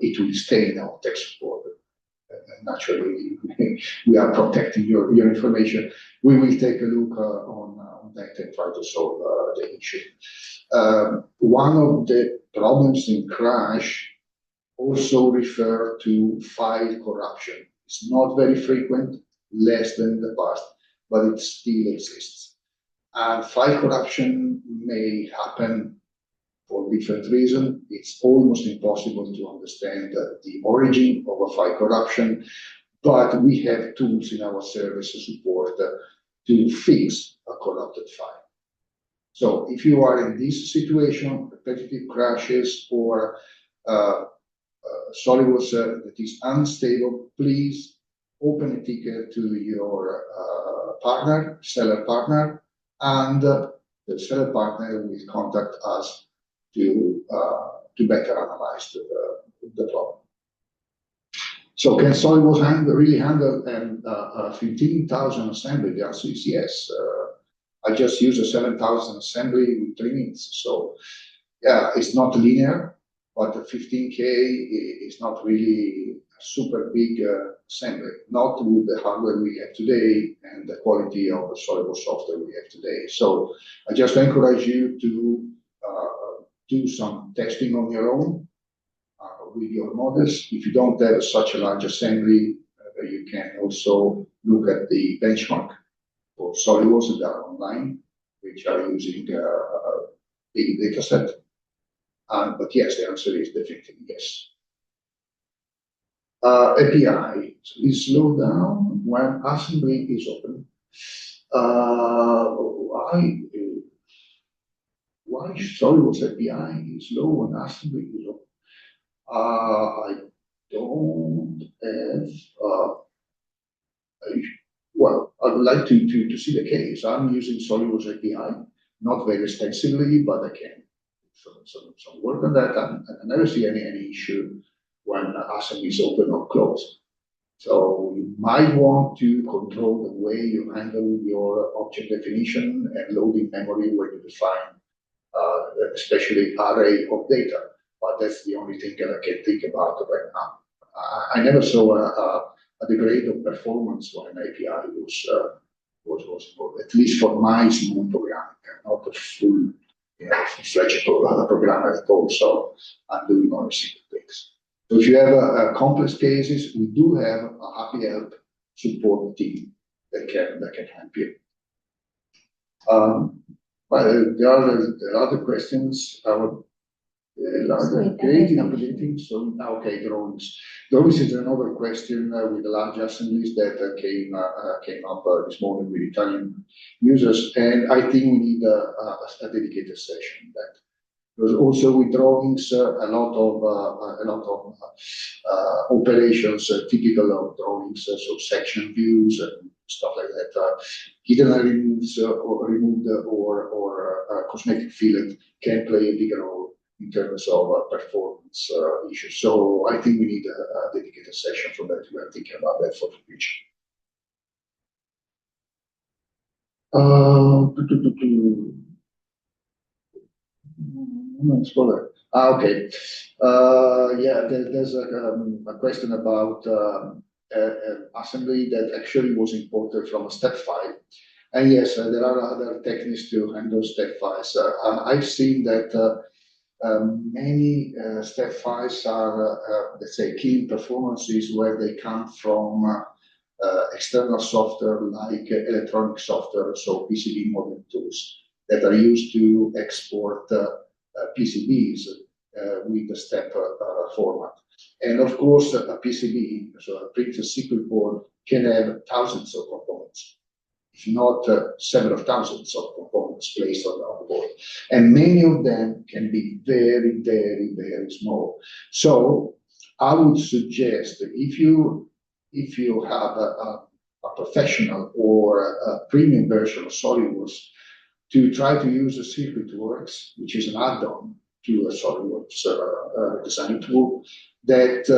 it will stay in our tech support. Naturally, we are protecting your information. We will take a look on that and try to solve the issue. One of the problems in crash also refer to file corruption. It's not very frequent, less than in the past, but it still exists. And file corruption may happen for different reasons. It's almost impossible to understand the origin of a file corruption, but we have tools in our service support to fix a corrupted file. So if you are in this situation, repetitive crashes or SolidWorks that is unstable, please open a ticket to your seller partner, and the seller partner will contact us to better analyze the problem. So can SolidWorks really handle 15,000 assembly? The answer is yes. I just use a 7,000 assembly with 3 minutes. So yeah, it's not linear, but the 15K is not really a super big assembly, not with the hardware we have today and the quality of the SolidWorks software we have today. So I just encourage you to do some testing on your own with your models. If you don't have such a large assembly, you can also look at the benchmark for SolidWorks that are online, which are using a big data set. But yes, the answer is definitely yes. API is slowed down when assembly is open. Why SolidWorks API is low when assembly is open? I don't have. Well, I would like to see the case. I'm using SolidWorks API, not very extensively, but I can some work on that, and I never see any issue when assembly is open or closed. So you might want to control the way you handle your object definition and loading memory when you define, especially array of data. But that's the only thing that I can think about right now. I never saw a degrade of performance when an API was at least for my small program, not a full, fledged program at all. So I'm doing only simple things. So if you have complex cases, we do have a happy help support team that can help you. But there are other questions. Creating and predicting. So okay, drawings. Drawings is another question with the large assemblies that came up this morning with Italian users, and I think we need a dedicated session on that. Because also with drawings, a lot of operations typical of drawings, so section views and stuff like that, hidden removes or removed or cosmetic fillet can play a bigger role in terms of performance issues. So I think we need a dedicated session for that. We are thinking about that for the future. Okay. Yeah, there's a question about assembly that actually was imported from a step file. And yes, there are other techniques to handle step files. I've seen that many step files are, let's say, killing performances where they come from external software like electronic software, so PCB modeling tools that are used to export PCBs with the step format. And of course, a PCB, so a printed circuit board, can have thousands of components, if not several thousands of components placed on the board. And many of them can be very, very, very small. So I would suggest if you have a professional or a premium version of SolidWorks, to try to use a SolidWorks, which is an add-on to a SolidWorks design tool that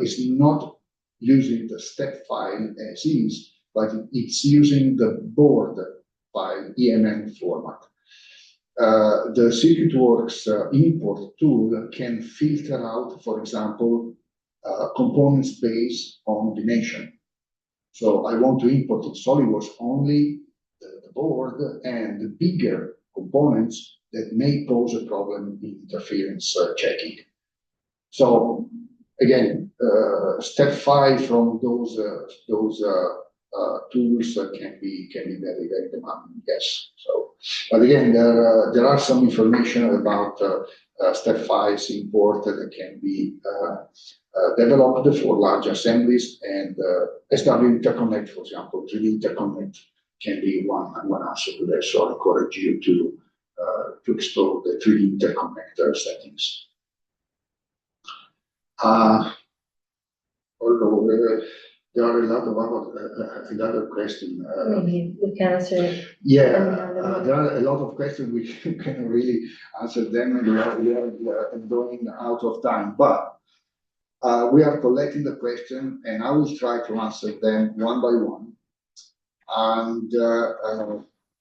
is not using the step file as is, but it's using the board file EMN format. The SolidWorks import tool can filter out, for example, components based on dimension. So I want to import in SolidWorks only the board and the bigger components that may pose a problem in interference checking. So again, step 5 from those tools can be very, very demanding, yes. So, but again, there are some information about step files import that can be developed for large assemblies, and SW interconnect, for example, 3D interconnect can be one answer to that. So I encourage you to explore the 3D interconnector settings. Although there are a lot of another question. Maybe we can answer it. Yeah, there are a lot of questions we can really answer them, and we are going out of time. But we are collecting the question, and I will try to answer them one by one. And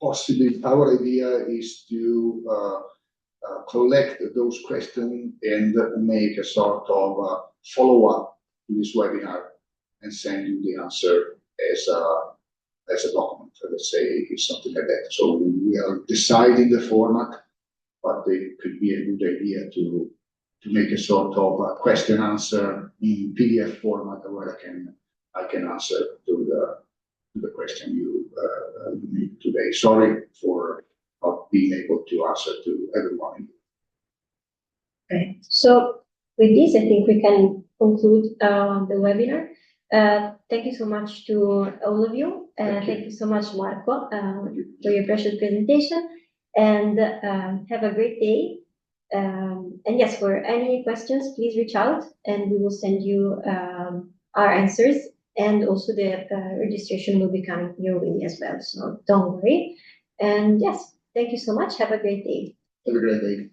possibly our idea is to collect those questions and make a sort of follow-up to this webinar and send you the answer as a document, let's say, something like that. So we are deciding the format, but it could be a good idea to make a sort of a question answer in PDF format where I can answer to the question you made today. Sorry for not being able to answer to everyone. Okay. So with this, I think we can conclude the webinar. Thank you so much to all of you. Thank you so much, Marco, for your precious presentation. And have a great day. And yes, for any questions, please reach out and we will send you our answers. And also the registration will be coming your way as well. So don't worry. And yes, thank you so much. Have a great day. Have a great day.